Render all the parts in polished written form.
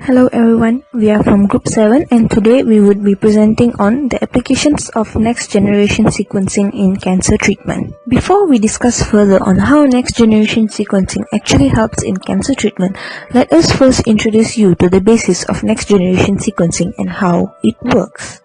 Hello everyone, we are from Group 7 and today we would be presenting on the applications of next generation sequencing in cancer treatment. Before we discuss further on how next generation sequencing actually helps in cancer treatment, let us first introduce you to the basis of next generation sequencing and how it works.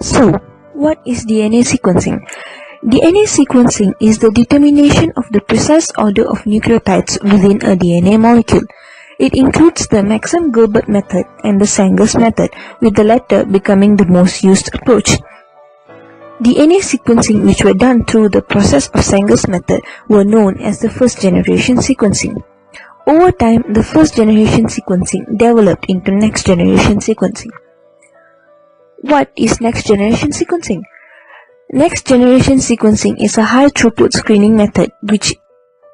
So, what is DNA sequencing? DNA sequencing is the determination of the precise order of nucleotides within a DNA molecule. It includes the Maxam-Gilbert method and the Sanger's method, with the latter becoming the most used approach. DNA sequencing which were done through the process of Sanger's method were known as the first-generation sequencing. Over time, the first-generation sequencing developed into next-generation sequencing. What is next-generation sequencing? Next-generation sequencing is a high-throughput screening method which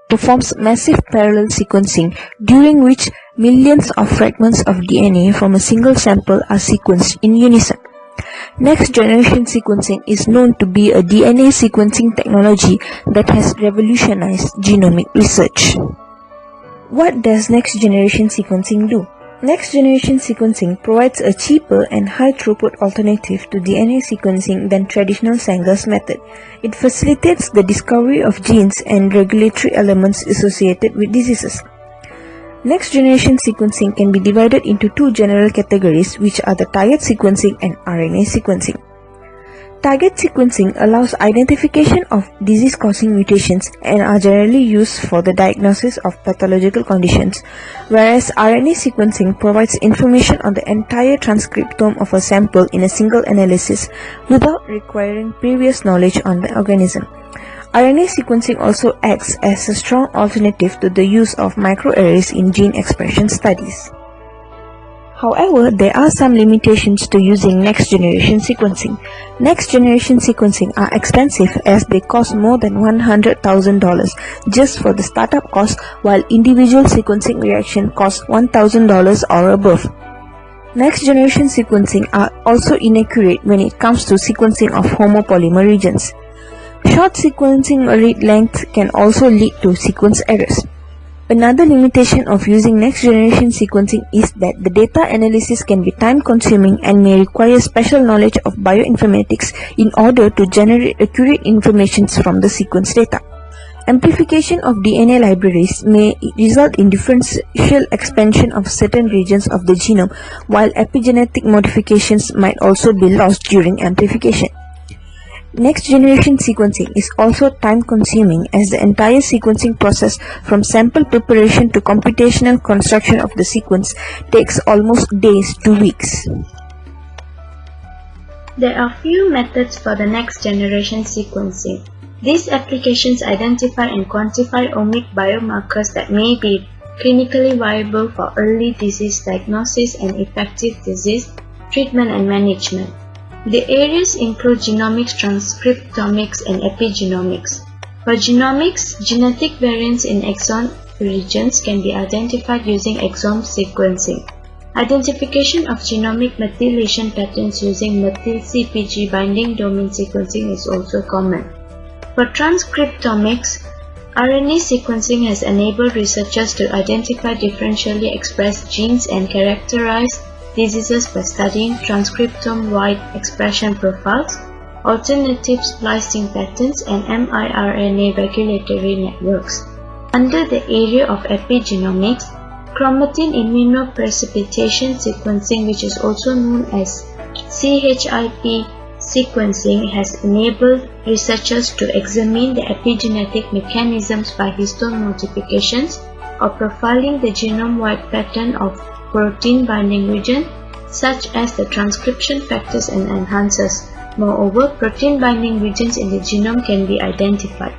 performs massive parallel sequencing, during which millions of fragments of DNA from a single sample are sequenced in unison. Next-generation sequencing is known to be a DNA sequencing technology that has revolutionized genomic research. What does next-generation sequencing do? Next-generation sequencing provides a cheaper and high-throughput alternative to DNA sequencing than traditional Sanger's method. It facilitates the discovery of genes and regulatory elements associated with diseases. Next-generation sequencing can be divided into two general categories, which are the target sequencing and RNA sequencing. Target sequencing allows identification of disease-causing mutations and are generally used for the diagnosis of pathological conditions, whereas RNA sequencing provides information on the entire transcriptome of a sample in a single analysis without requiring previous knowledge on the organism. RNA sequencing also acts as a strong alternative to the use of microarrays in gene expression studies. However, there are some limitations to using next-generation sequencing. Next-generation sequencing are expensive as they cost more than $100,000 just for the startup cost, while individual sequencing reaction costs $1,000 or above. Next-generation sequencing are also inaccurate when it comes to sequencing of homopolymer regions. Short sequencing read length can also lead to sequence errors. Another limitation of using next-generation sequencing is that the data analysis can be time-consuming and may require special knowledge of bioinformatics in order to generate accurate information from the sequence data. Amplification of DNA libraries may result in differential expansion of certain regions of the genome, while epigenetic modifications might also be lost during amplification. Next-generation sequencing is also time-consuming as the entire sequencing process from sample preparation to computational construction of the sequence takes almost days to weeks. There are few methods for the next-generation sequencing. These applications identify and quantify omic biomarkers that may be clinically viable for early disease diagnosis and effective disease treatment and management. The areas include genomics, transcriptomics, and epigenomics. For genomics, genetic variants in exon regions can be identified using exome sequencing. Identification of genomic methylation patterns using methyl-CpG binding domain sequencing is also common. For transcriptomics, RNA sequencing has enabled researchers to identify differentially expressed genes and characterize diseases by studying transcriptome-wide expression profiles, alternative splicing patterns, and miRNA regulatory networks. Under the area of epigenomics, chromatin immunoprecipitation sequencing, which is also known as ChIP sequencing, has enabled researchers to examine the epigenetic mechanisms by histone multiplications or profiling the genome-wide pattern of protein binding region, such as the transcription factors and enhancers. Moreover, protein binding regions in the genome can be identified.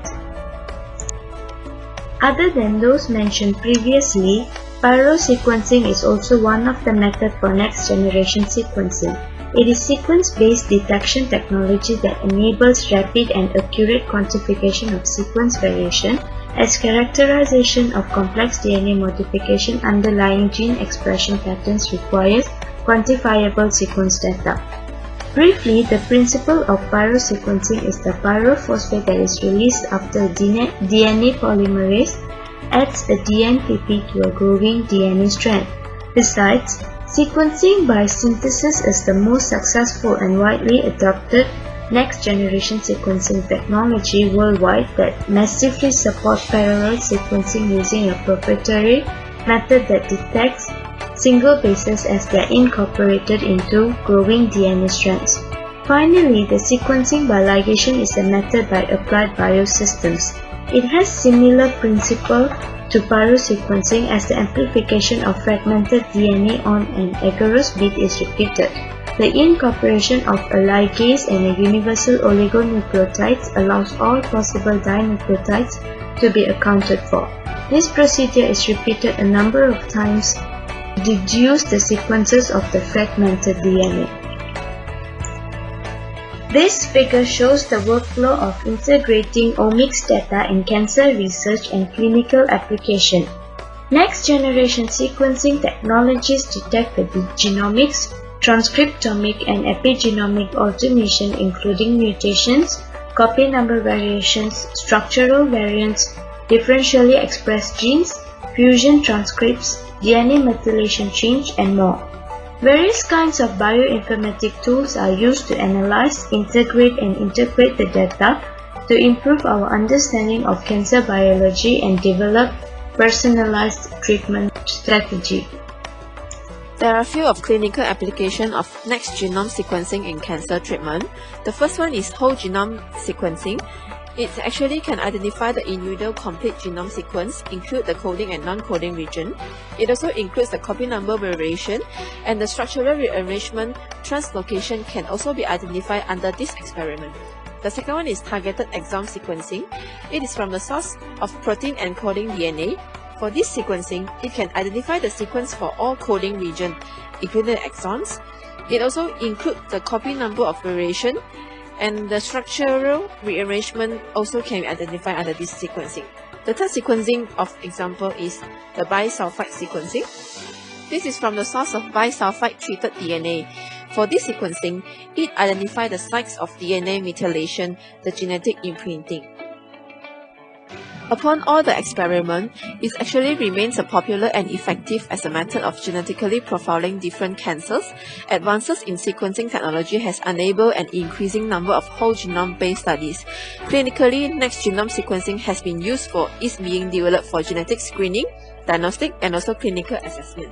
Other than those mentioned previously, pyrosequencing is also one of the methods for next-generation sequencing. It is sequence-based detection technology that enables rapid and accurate quantification of sequence variation, as characterization of complex DNA modification underlying gene expression patterns requires quantifiable sequence data. Briefly, the principle of pyrosequencing is the pyrophosphate that is released after DNA polymerase adds a DNPP to a growing DNA strand. Besides, sequencing by synthesis is the most successful and widely adopted next-generation sequencing technology worldwide that massively supports parallel sequencing using a proprietary method that detects single bases as they are incorporated into growing DNA strands. Finally, the sequencing by ligation is a method by applied biosystems. It has similar principle to pyrosequencing as the amplification of fragmented DNA on an agarose bead is repeated. The incorporation of a ligase and a universal oligonucleotides allows all possible dinucleotides to be accounted for. This procedure is repeated a number of times to deduce the sequences of the fragmented DNA. This figure shows the workflow of integrating omics data in cancer research and clinical application. Next-generation sequencing technologies detect the genomics, transcriptomic and epigenomic automation including mutations, copy number variations, structural variants, differentially expressed genes, fusion transcripts, DNA methylation change, and more. Various kinds of bioinformatic tools are used to analyze, integrate, and interpret the data to improve our understanding of cancer biology and develop personalized treatment strategy. There are a few of clinical applications of next genome sequencing in cancer treatment. The first one is whole genome sequencing. It actually can identify the individual complete genome sequence, include the coding and non-coding region. It also includes the copy number variation, and the structural rearrangement translocation can also be identified under this experiment. The second one is targeted exome sequencing. It is from the source of protein encoding DNA. For this sequencing, it can identify the sequence for all coding region, including the exons. It also includes the copy number of variation, and the structural rearrangement also can be identified under this sequencing. The third sequencing of example is the bisulfite sequencing. This is from the source of bisulfite treated DNA. For this sequencing, it identifies the sites of DNA methylation, the genetic imprinting. Upon all the experiment, it actually remains a popular and effective as a method of genetically profiling different cancers. Advances in sequencing technology has enabled an increasing number of whole genome-based studies. Clinically, next genome sequencing has been used for is being developed for genetic screening, diagnostic, and also clinical assessment.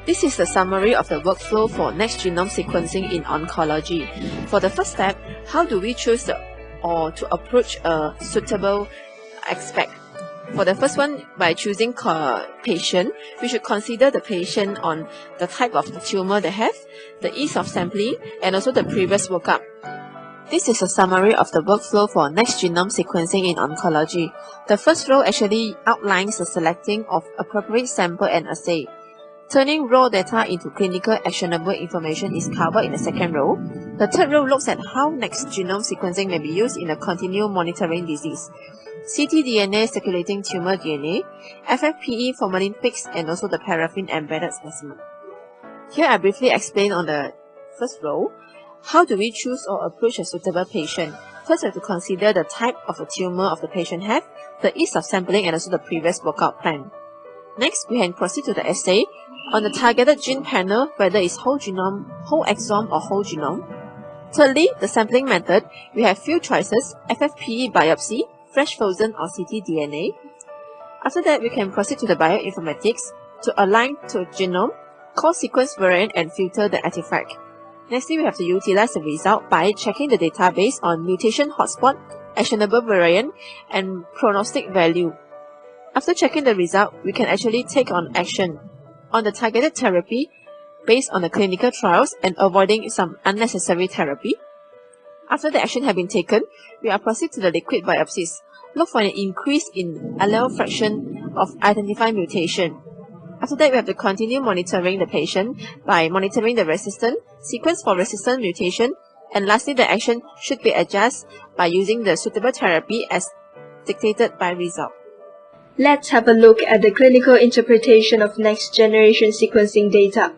This is the summary of the workflow for next genome sequencing in oncology. For the first step, how do we choose to approach a suitable aspect? For the first one, by choosing patient, we should consider the patient on the type of the tumor they have, the ease of sampling, and also the previous workup. This is a summary of the workflow for next genome sequencing in oncology. The first row actually outlines the selecting of appropriate sample and assay. Turning raw data into clinical actionable information is covered in the second row. The third row looks at how next genome sequencing may be used in a continual monitoring disease. ctDNA circulating tumor DNA, FFPE formalin fixed, and also the paraffin embedded specimen. Here I briefly explain on the first row, how do we choose or approach a suitable patient? First, we have to consider the type of the tumor of the patient have, the ease of sampling, and also the previous workup plan. Next, we can proceed to the assay on the targeted gene panel, whether it's whole genome, whole exome, or whole genome. Thirdly, the sampling method, we have few choices, FFPE biopsy, fresh frozen, or ctDNA. After that, we can proceed to the bioinformatics to align to genome, call sequence variant, and filter the artifact. Nextly, we have to utilize the result by checking the database on mutation hotspot, actionable variant, and prognostic value. After checking the result, we can actually take on action on the targeted therapy based on the clinical trials and avoiding some unnecessary therapy. After the action has been taken, we are proceed to the liquid biopsies. Look for an increase in allele fraction of identified mutation. After that, we have to continue monitoring the patient by monitoring the resistant, sequence for resistant mutation, and lastly, the action should be adjusted by using the suitable therapy as dictated by result. Let's have a look at the clinical interpretation of next-generation sequencing data.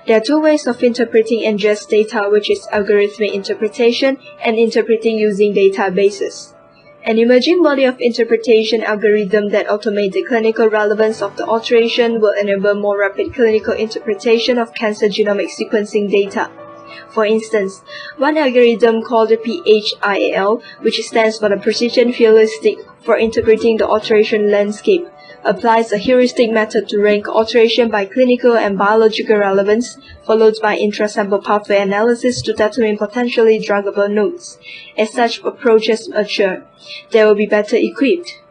There are two ways of interpreting NGS data, which is algorithmic interpretation and interpreting using databases. An emerging body of interpretation algorithm that automate the clinical relevance of the alteration will enable more rapid clinical interpretation of cancer genomic sequencing data. For instance, one algorithm called the PHIAL, which stands for the Precision Heuristic for interpreting the alteration landscape, applies a heuristic method to rank alteration by clinical and biological relevance, followed by intrasample pathway analysis to determine potentially druggable nodes. As such approaches mature, they will be better equipped.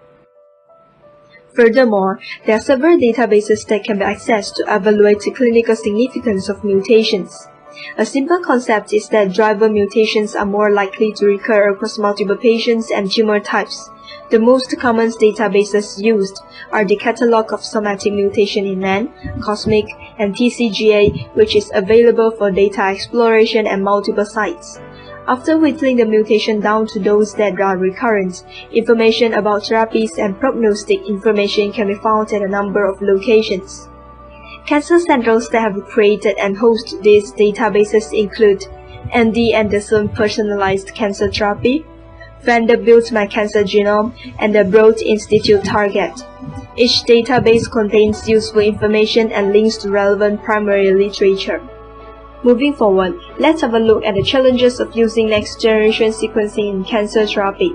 Furthermore, there are several databases that can be accessed to evaluate the clinical significance of mutations. A simple concept is that driver mutations are more likely to recur across multiple patients and tumor types. The most common databases used are the Catalog of Somatic Mutation in Man, COSMIC, and TCGA, which is available for data exploration at multiple sites. After whittling the mutation down to those that are recurrent, information about therapies and prognostic information can be found at a number of locations. Cancer centers that have created and host these databases include MD Anderson Personalized Cancer Therapy, Vanderbilt My Cancer Genome, and the Broad Institute Target. Each database contains useful information and links to relevant primary literature. Moving forward, let's have a look at the challenges of using next-generation sequencing in cancer therapy.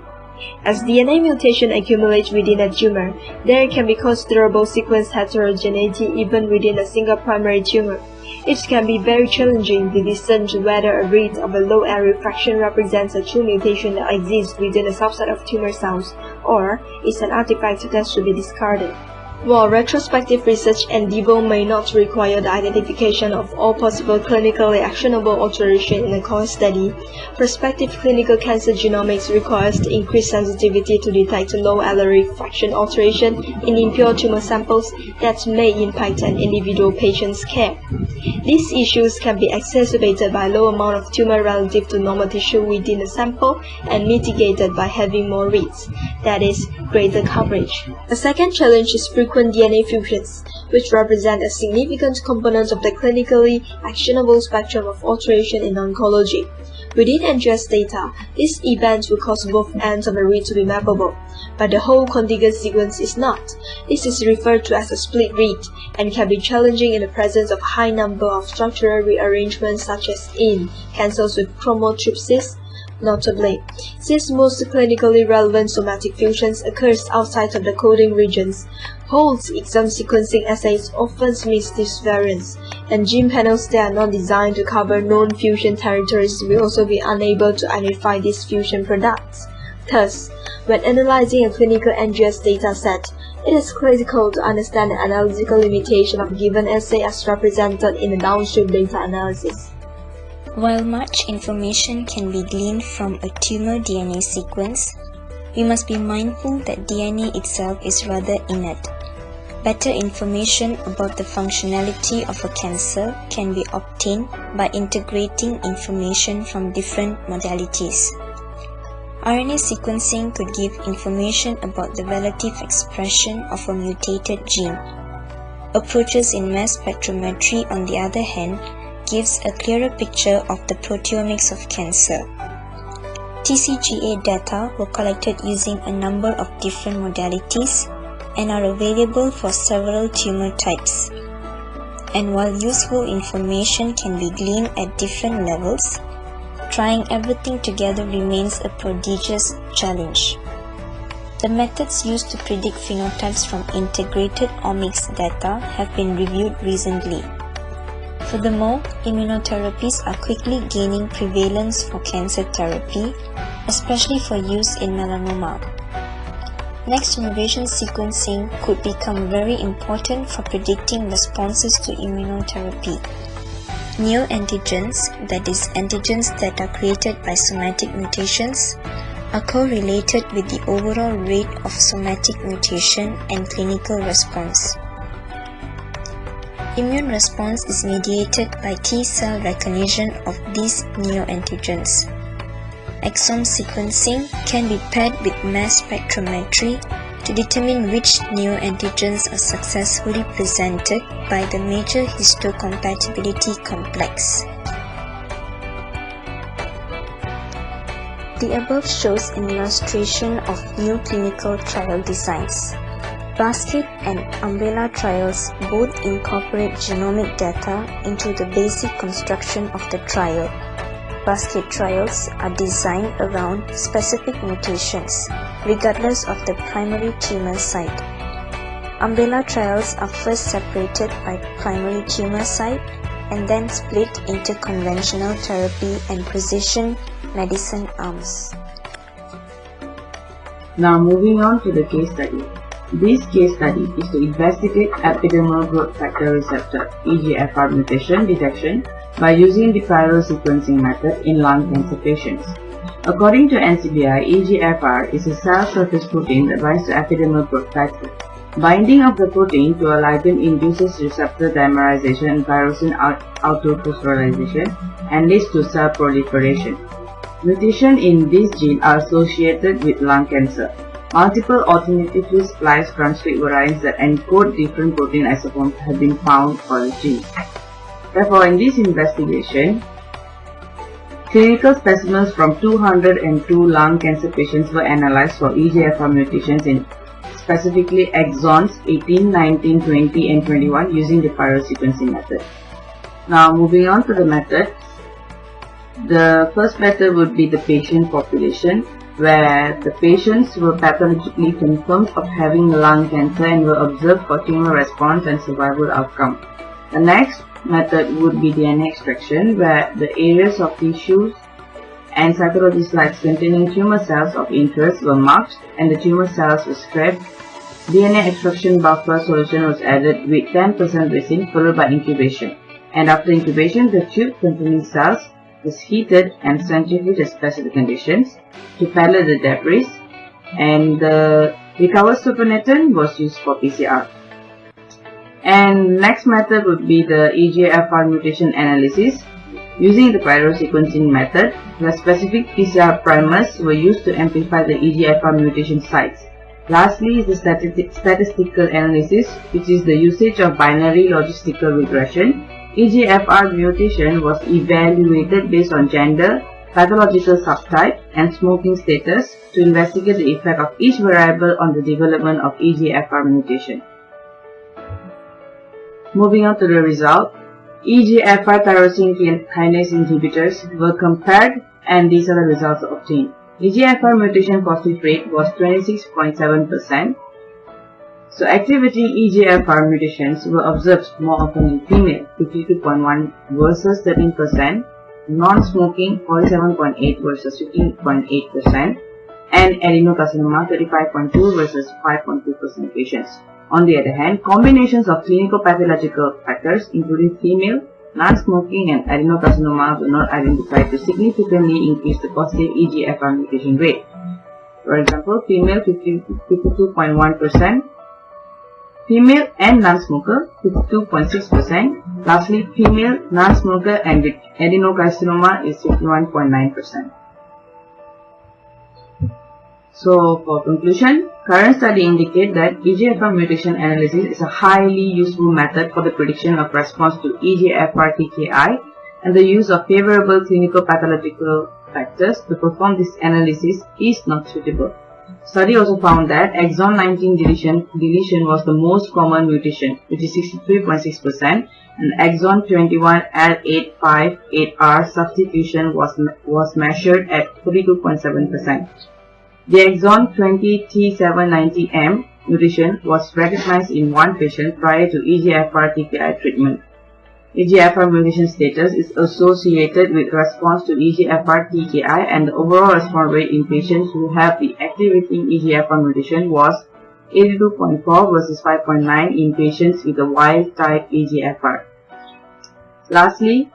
As DNA mutation accumulates within a tumor, there can be considerable sequence heterogeneity even within a single primary tumor. It can be very challenging to discern whether a read of a low area fraction represents a true mutation that exists within a subset of tumor cells, or is an artifact that should be discarded. While retrospective research endeavor may not require the identification of all possible clinically actionable alteration in a core study, prospective clinical cancer genomics requires the increased sensitivity to detect low allelic fraction alteration in impure tumor samples that may impact an individual patient's care. These issues can be exacerbated by low amount of tumor relative to normal tissue within the sample and mitigated by having more reads, that is, greater coverage. The second challenge is frequent DNA fusions, which represent a significant component of the clinically actionable spectrum of alteration in oncology. Within NGS data, these events will cause both ends of a read to be mappable, but the whole contiguous sequence is not. This is referred to as a split read, and can be challenging in the presence of a high number of structural rearrangements such as in cancers with chromotripsis. Notably, since most clinically relevant somatic fusions occurs outside of the coding regions, whole exome sequencing assays often miss these variants, and gene panels that are not designed to cover known fusion territories will also be unable to identify these fusion products. Thus, when analyzing a clinical NGS dataset, it is critical to understand the analytical limitation of a given assay as represented in the downstream data analysis. While much information can be gleaned from a tumor DNA sequence, we must be mindful that DNA itself is rather inert. Better information about the functionality of a cancer can be obtained by integrating information from different modalities. RNA sequencing could give information about the relative expression of a mutated gene. Approaches in mass spectrometry, on the other hand, gives a clearer picture of the proteomics of cancer. TCGA data were collected using a number of different modalities and are available for several tumor types. And while useful information can be gleaned at different levels, trying everything together remains a prodigious challenge. The methods used to predict phenotypes from integrated omics data have been reviewed recently. Furthermore, immunotherapies are quickly gaining prevalence for cancer therapy, especially for use in melanoma. Next-generation sequencing could become very important for predicting responses to immunotherapy. Neoantigens, that is, antigens that are created by somatic mutations, are correlated with the overall rate of somatic mutation and clinical response. Immune response is mediated by T-cell recognition of these neoantigens. Exome sequencing can be paired with mass spectrometry to determine which neoantigens are successfully presented by the major histocompatibility complex. The above shows an illustration of new clinical trial designs. Basket and umbrella trials both incorporate genomic data into the basic construction of the trial. Basket trials are designed around specific mutations, regardless of the primary tumor site. Umbrella trials are first separated by primary tumor site and then split into conventional therapy and precision medicine arms. Now moving on to the case study. This case study is to investigate epidermal growth factor receptor (EGFR) mutation detection by using the chiral sequencing method in lung cancer patients. According to NCBI, EGFR is a cell surface protein that binds to epidermal growth factor. Binding of the protein to a ligand induces receptor dimerization and tyrosine autophosphorylation and leads to cell proliferation. Mutations in this gene are associated with lung cancer. Multiple alternatively spliced transcript variants that encode different protein isoforms have been found for the gene. Therefore, in this investigation, clinical specimens from 202 lung cancer patients were analyzed for EGFR mutations in specifically exons 18, 19, 20 and 21 using the chiral sequencing method. Now moving on to the method. The first method would be the patient population, where the patients were pathologically confirmed of having lung cancer and were observed for tumor response and survival outcome. The next method would be DNA extraction, where the areas of tissues and cytology slides containing tumor cells of interest were marked and the tumor cells were scraped. DNA extraction buffer solution was added with 10% resin followed by incubation. And after incubation, the tube containing cells was heated and centrifuged at specific conditions to pellet the debris, and the recovered supernatant was used for PCR. And next method would be the EGFR mutation analysis using the chiral sequencing method, where specific PCR primers were used to amplify the EGFR mutation sites. Lastly is the statistical analysis, which is the usage of binary logistical regression. EGFR mutation was evaluated based on gender, pathological subtype, and smoking status to investigate the effect of each variable on the development of EGFR mutation. Moving on to the result, EGFR tyrosine kinase inhibitors were compared and these are the results obtained. EGFR mutation positive rate was 26.7%. So activity EGFR mutations were observed more often in female, 52.1 versus 13%, non-smoking 47.8 versus 15.8%, and adenocarcinoma 35.2 versus 5.2% patients. On the other hand, combinations of clinical pathological factors including female, non-smoking and adenocarcinoma were not identified to significantly increase the positive EGFR mutation rate. For example, female 52.1%, female and non-smoker 52.6%, lastly female, non-smoker and with adenocarcinoma is 51.9%. So for conclusion, current study indicate that EGFR mutation analysis is a highly useful method for the prediction of response to EGFR TKI, and the use of favorable clinical pathological factors to perform this analysis is not suitable. Study also found that exon 19 deletion was the most common mutation, which is 63.6%, and exon 21 L858R substitution was measured at 42.7%. The exon 20 T790M mutation was recognized in one patient prior to EGFR TKI treatment. EGFR mutation status is associated with response to EGFR TKI, and the overall response rate in patients who have the activating EGFR mutation was 82.4 versus 5.9 in patients with a wild-type EGFR. Lastly,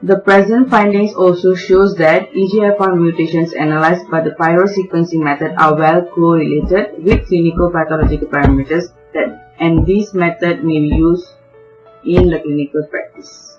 the present findings also shows that EGFR mutations analyzed by the chiral sequencing method are well correlated with clinical pathological parameters and this method may be used in the clinical practice.